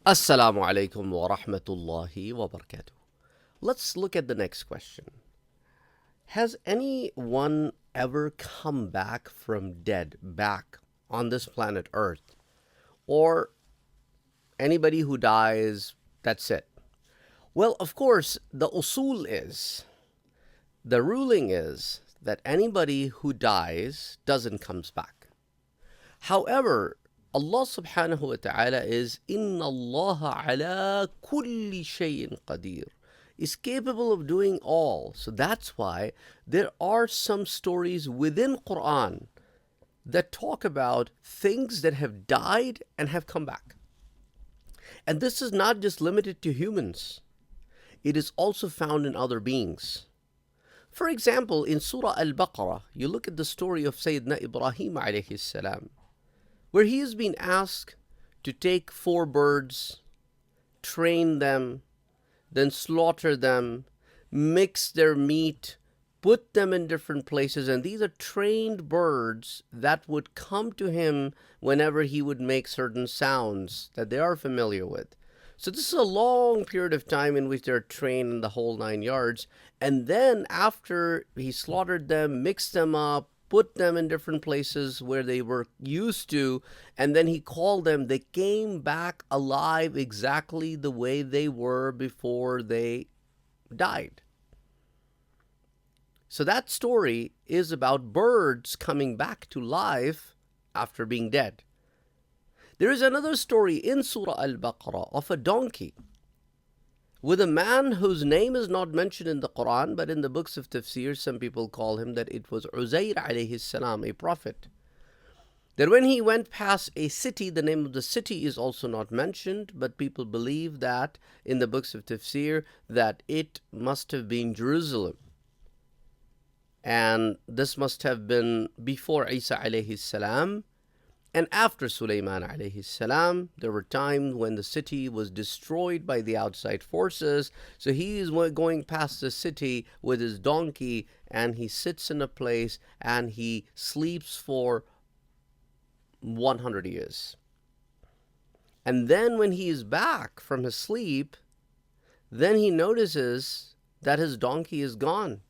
Assalamu alaikum wa rahmatullahi wa barakatuh. Let's look at the next question. Has anyone ever come back from dead, back on this planet Earth? Or anybody who dies, that's it? Well, of course, the usul is, the ruling is that anybody who dies doesn't comes back. However, Allah subhanahu wa ta'ala is Inna Allah ala kulli shayin qadir, is capable of doing all. So that's why there are some stories within Quran that talk about things that have died and have come back. And this is not just limited to humans. It is also found in other beings. For example, in Surah Al-Baqarah, you look at the story of Sayyidina Ibrahim alayhi salam, where he has been asked to take 4 birds, train them, then slaughter them, mix their meat, put them in different places, and these are trained birds that would come to him whenever he would make certain sounds that they are familiar with. So this is a long period of time in which they're trained in the whole 9 yards, and then after he slaughtered them, mixed them up, put them in different places where they were used to, and then he called them, they came back alive exactly the way they were before they died. So that story is about birds coming back to life after being dead. There is another story in Surah Al-Baqarah of a donkey with a man whose name is not mentioned in the Quran, but in the books of tafsir, some people call him that it was Uzair alayhi salam, a prophet. That when he went past a city, the name of the city is also not mentioned, but people believe that in the books of tafsir that it must have been Jerusalem. And this must have been before Isa alayhi salam. And after Sulaiman alayhi salam, there were times when the city was destroyed by the outside forces. So he is going past the city with his donkey, and he sits in a place and he sleeps for 100 years. And then when he is back from his sleep, then he notices that his donkey is gone.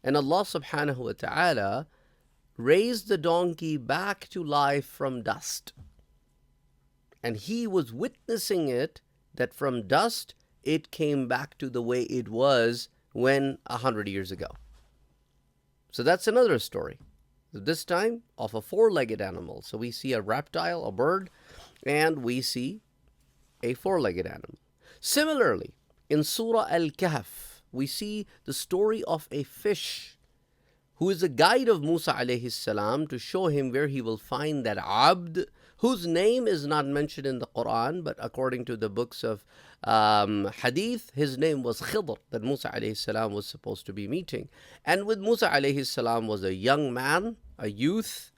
And Allah subhanahu wa ta'ala raised the donkey back to life from dust. And he was witnessing it, that from dust it came back to the way it was when 100 years ago. So that's another story. This time of a 4-legged animal. So we see a reptile, a bird, and we see a 4-legged animal. Similarly, in Surah Al-Kahf, we see the story of a fish who is a guide of Musa alayhi salam to show him where he will find that abd, whose name is not mentioned in the Quran, but according to the books of hadith, his name was Khidr, that Musa alayhi salam was supposed to be meeting. And with Musa alayhi salam was a young man, a youth,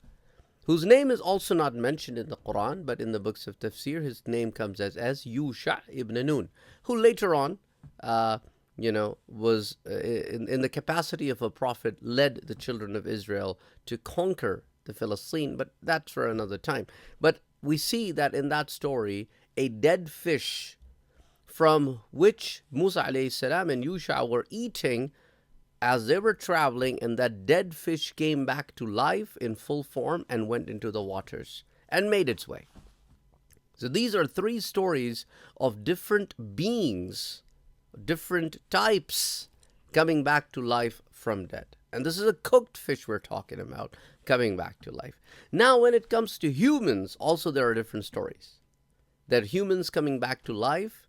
whose name is also not mentioned in the Quran, but in the books of tafsir, his name comes as Yusha ibn Nun, who later on was in the capacity of a prophet, led the children of Israel to conquer the Philistine, but that's for another time. But we see that in that story, a dead fish from which Musa alayhi salam and Yusha were eating as they were traveling, and that dead fish came back to life in full form and went into the waters and made its way. So these are 3 stories of different beings, different types coming back to life from dead. And this is a cooked fish we're talking about coming back to life. Now, when it comes to humans, also there are different stories. That humans coming back to life,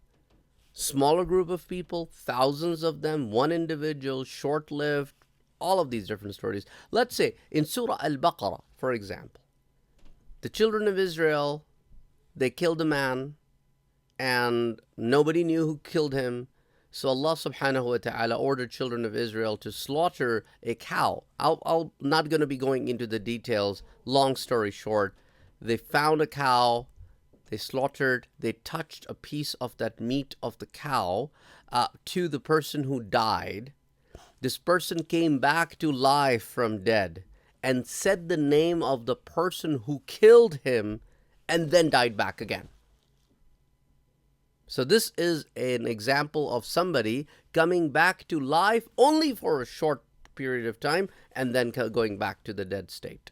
smaller group of people, thousands of them, one individual, short-lived, all of these different stories. Let's say in Surah Al-Baqarah, for example, the children of Israel, they killed a man and nobody knew who killed him. So Allah subhanahu wa ta'ala ordered children of Israel to slaughter a cow. I'm not going to be going into the details. Long story short, they found a cow, they slaughtered, they touched a piece of that meat of the cow to the person who died. This person came back to life from dead and said the name of the person who killed him and then died back again. So this is an example of somebody coming back to life only for a short period of time and then going back to the dead state.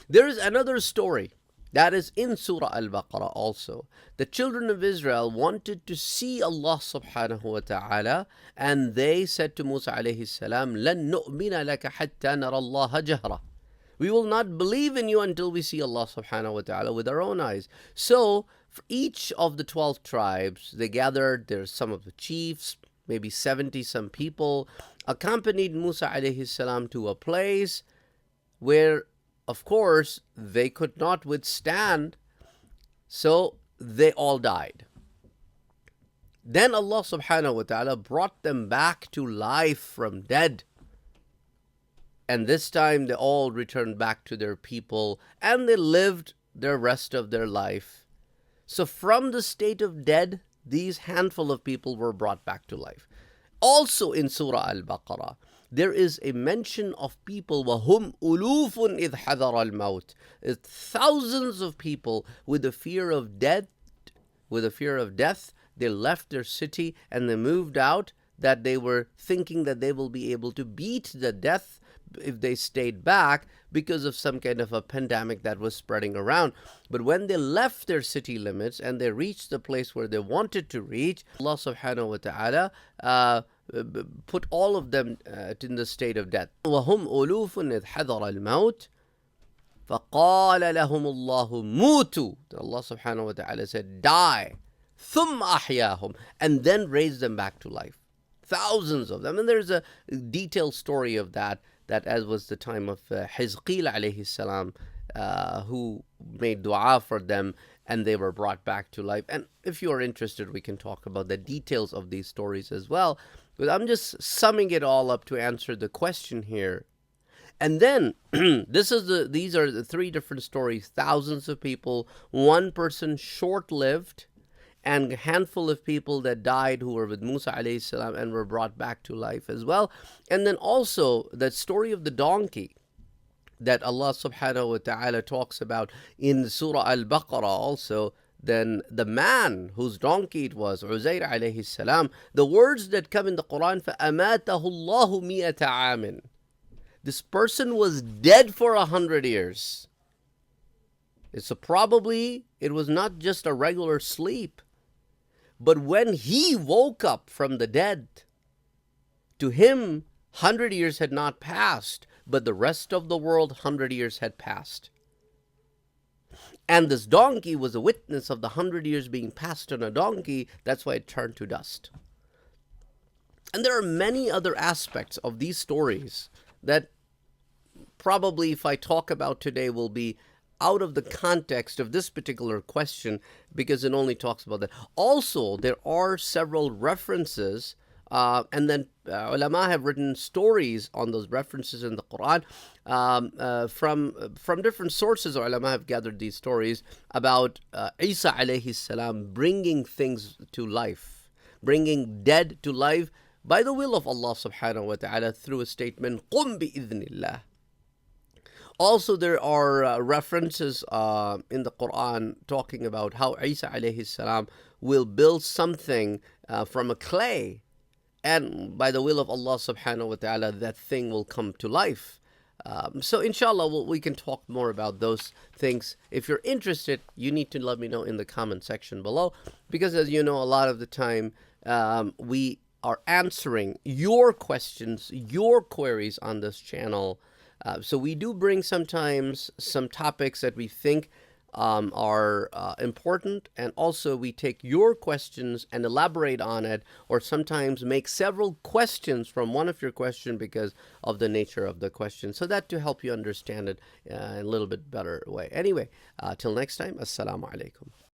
There is another story that is in Surah Al-Baqarah also. The children of Israel wanted to see Allah subhanahu wa ta'ala, and they said to Musa alayhi salam, لَن نُؤْمِنَ لَكَ حَتَّى نَرَى اللَّهَ جَهْرًا. We will not believe in you until we see Allah subhanahu wa ta'ala with our own eyes. So, for each of the 12 tribes, they gathered, there's some of the chiefs, maybe 70 some people, accompanied Musa alayhi salam to a place where, of course, they could not withstand, so they all died. Then Allah subhanahu wa ta'ala brought them back to life from dead. And this time they all returned back to their people and they lived the rest of their life. So from the state of dead, these handful of people were brought back to life. Also in Surah Al-Baqarah, there is a mention of people, وَهُمْ أُلُوفٌ إِذْ حَذَرَ الْمَوْتِ. Thousands of people with the fear of death, they left their city and they moved out, that they were thinking that they will be able to beat the death if they stayed back because of some kind of a pandemic that was spreading around. But when they left their city limits and they reached the place where they wanted to reach, Allah subhanahu wa ta'ala put all of them in the state of death. وَهُمْ أُلُوفٌ إِذْ حَذَرَ الْمَوْتِ فَقَالَ لَهُمُ اللَّهُ مُوتُوا. Allah subhanahu wa ta'ala said, die. ثُمَّ أَحْيَاهُمْ. And then raised them back to life. Thousands of them. And there's a detailed story of that as was the time of Hizqeel alayhi salam, who made dua for them and they were brought back to life. And if you are interested, we can talk about the details of these stories as well. But I'm just summing it all up to answer the question here. And then these are the three different stories. Thousands of people, one person short-lived, and a handful of people that died who were with Musa alayhi salam and were brought back to life as well. And then also the story of the donkey that Allah subhanahu wa ta'ala talks about in Surah Al-Baqarah also. Then the man whose donkey it was, Uzair alayhi salam, the words that come in the Quran, فَأَمَاتَهُ اللَّهُ مِئَةَ عَامٍ. This person was dead for 100 years. So probably it was not just a regular sleep. But when he woke up from the dead, to him, 100 years had not passed, but the rest of the world, 100 years had passed. And this donkey was a witness of the 100 years being passed on a donkey. That's why it turned to dust. And there are many other aspects of these stories that probably, if I talk about today, will be out of the context of this particular question, because it only talks about that. Also, there are several references, and then ulama have written stories on those references in the Quran. From different sources, ulama have gathered these stories about Isa alayhi salam bringing things to life, bringing dead to life by the will of Allah subhanahu wa ta'ala through a statement, قُمْ بِإِذْنِ اللَّهِ. Also, there are references in the Quran talking about how Isa alayhi salam will build something from a clay, and by the will of Allah subhanahu wa ta'ala, that thing will come to life. So inshallah, we can talk more about those things. If you're interested, you need to let me know in the comment section below, because as you know, a lot of the time we are answering your questions, your queries on this channel. So we do bring sometimes some topics that we think are important, and also we take your questions and elaborate on it, or sometimes make several questions from one of your questions because of the nature of the question, so that to help you understand it in a little bit better way. Anyway, till next time, assalamu alaikum.